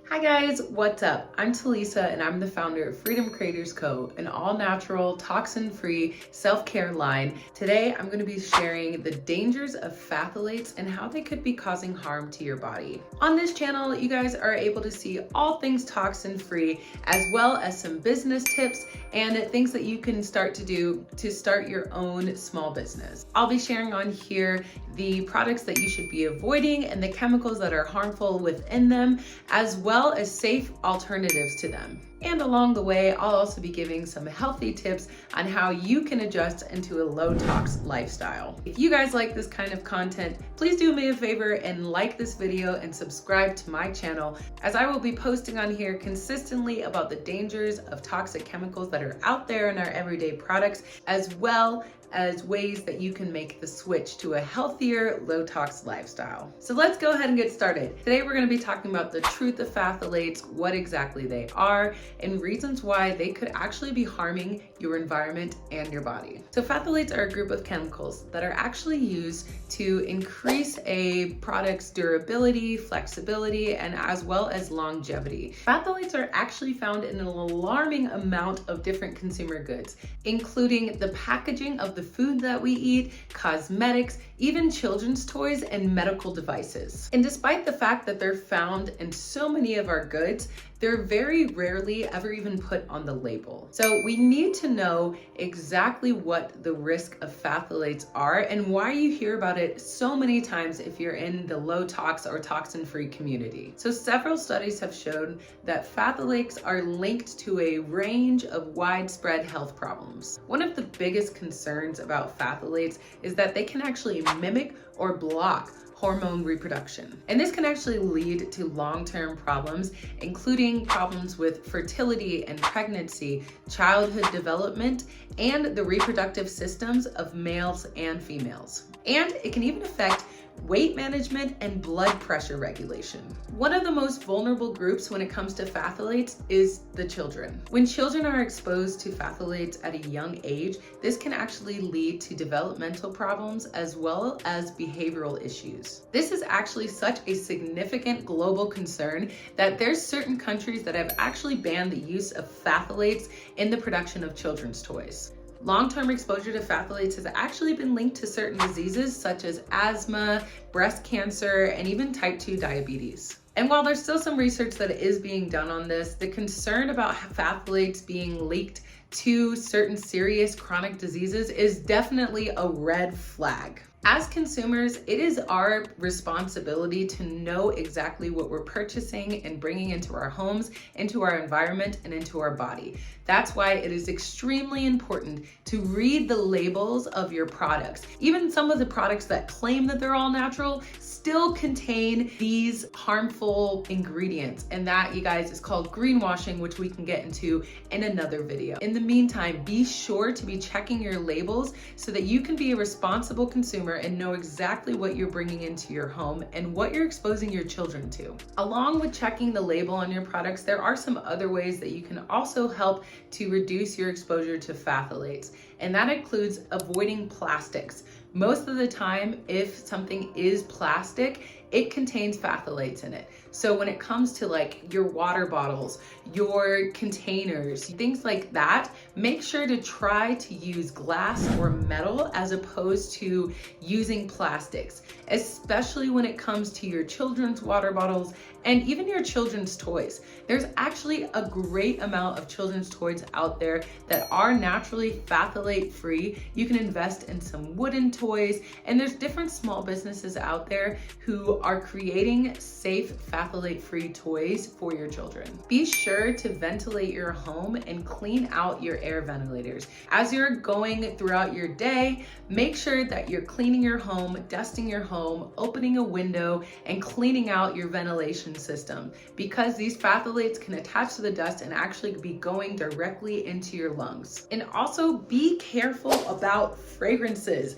Hi guys, what's up? I'm Talisa and I'm the founder of Freedom Creators Co., an all-natural, toxin-free self-care line. Today I'm going to be sharing the dangers of phthalates and how they could be causing harm to your body. On this channel, you guys are able to see all things toxin-free, as well as some business tips and things that you can start to do to start your own small business. I'll be sharing on here the products that you should be avoiding and the chemicals that are harmful within them, as well as safe alternatives to them. And along the way, I'll also be giving some healthy tips on how you can adjust into a low tox lifestyle. If you guys like this kind of content, please do me a favor and like this video and subscribe to my channel, as I will be posting on here consistently about the dangers of toxic chemicals that are out there in our everyday products, as well as ways that you can make the switch to a healthier, low tox lifestyle. So let's go ahead and get started. Today we're going to be talking about the truth of phthalates, what exactly they are, and reasons why they could actually be harming your environment and your body. So phthalates are a group of chemicals that are actually used to increase a product's durability, flexibility, and as well as longevity. Phthalates are actually found in an alarming amount of different consumer goods, including the packaging of the food that we eat, cosmetics, even children's toys and medical devices. And despite the fact that they're found in so many of our goods, they're very rarely ever even put on the label. So we need to know exactly what the risk of phthalates are and why you hear about it so many times if you're in the low tox or toxin-free community. So several studies have shown that phthalates are linked to a range of widespread health problems. One of the biggest concerns about phthalates is that they can actually mimic or block hormone reproduction. And this can actually lead to long-term problems, including problems with fertility and pregnancy, childhood development, and the reproductive systems of males and females. And it can even affect weight management and blood pressure regulation. One of the most vulnerable groups when it comes to phthalates is the children. When children are exposed to phthalates at a young age, this can actually lead to developmental problems as well as behavioral issues. This is actually such a significant global concern that there's certain countries that have actually banned the use of phthalates in the production of children's toys. Long-term exposure to phthalates has actually been linked to certain diseases such as asthma, breast cancer, and even type 2 diabetes. And while there's still some research that is being done on this, the concern about phthalates being leaked to certain serious chronic diseases is definitely a red flag. As consumers, it is our responsibility to know exactly what we're purchasing and bringing into our homes, into our environment, and into our body. That's why it is extremely important to read the labels of your products. Even some of the products that claim that they're all natural still contain these harmful ingredients. And that, you guys, is called greenwashing, which we can get into in another video. In the meantime, be sure to be checking your labels so that you can be a responsible consumer and know exactly what you're bringing into your home and what you're exposing your children to. Along with checking the label on your products, there are some other ways that you can also help to reduce your exposure to phthalates, and that includes avoiding plastics. Most of the time, if something is plastic, it contains phthalates in it. So when it comes to like your water bottles, your containers, things like that, make sure to try to use glass or metal as opposed to using plastics, especially when it comes to your children's water bottles and even your children's toys. There's actually a great amount of children's toys out there that are naturally phthalate free. You can invest in some wooden toys, and there's different small businesses out there who are creating safe phthalate free toys for your children. Be sure to ventilate your home and clean out your air ventilators. As you're going throughout your day, make sure that you're cleaning your home, dusting your home, opening a window, and cleaning out your ventilation system, because these phthalates can attach to the dust and actually be going directly into your lungs. And also be careful about fragrances.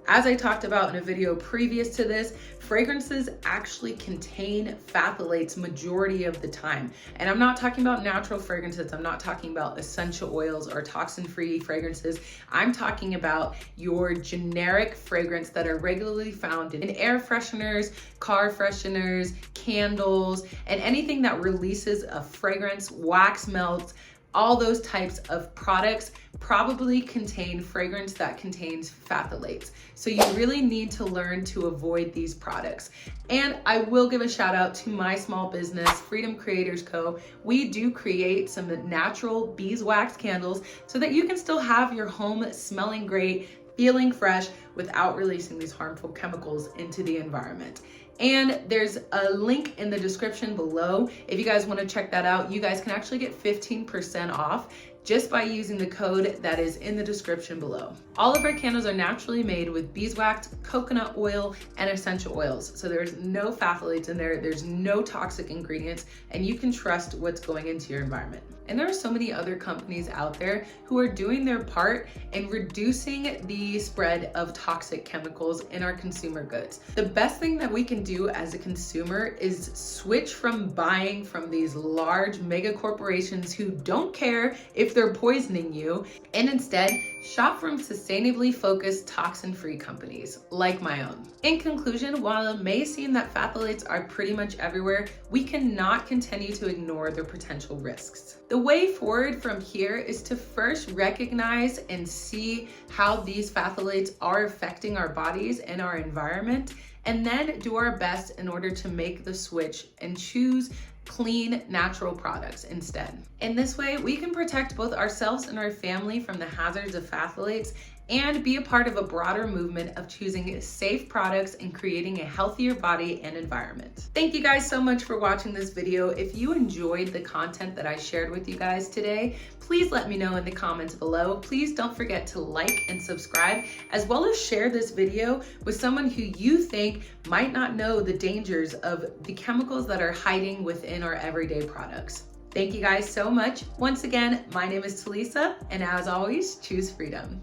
As I talked about in a video previous to this, fragrances actually contain phthalates majority of the time. And I'm not talking about natural fragrances. I'm not talking about essential oils or toxin-free fragrances. I'm talking about your generic fragrance that are regularly found in air fresheners, car fresheners, candles, and anything that releases a fragrance, wax melts. All those types of products probably contain fragrance that contains phthalates. So you really need to learn to avoid these products. And I will give a shout out to my small business, Freedom Creators Co. We do create some natural beeswax candles so that you can still have your home smelling great, feeling fresh without releasing these harmful chemicals into the environment. And there's a link in the description below. If you guys want to check that out, you guys can actually get 15% off just by using the code that is in the description below. All of our candles are naturally made with beeswax, coconut oil, and essential oils. So there's no phthalates in there, there's no toxic ingredients, and you can trust what's going into your environment. And there are so many other companies out there who are doing their part in reducing the spread of toxic chemicals in our consumer goods. The best thing that we can do as a consumer is switch from buying from these large mega corporations who don't care if they're poisoning you, and instead shop from sustainably focused toxin-free companies like my own. In conclusion, while it may seem that phthalates are pretty much everywhere, we cannot continue to ignore their potential risks. The way forward from here is to first recognize and see how these phthalates are affecting our bodies and our environment, and then do our best in order to make the switch and choose clean, natural products instead. In this way, we can protect both ourselves and our family from the hazards of phthalates and be a part of a broader movement of choosing safe products and creating a healthier body and environment. Thank you guys so much for watching this video. If you enjoyed the content that I shared with you guys today, please let me know in the comments below. Please don't forget to like and subscribe, as well as share this video with someone who you think might not know the dangers of the chemicals that are hiding within our everyday products. Thank you guys so much. Once again, my name is Talisa, and as always, choose freedom.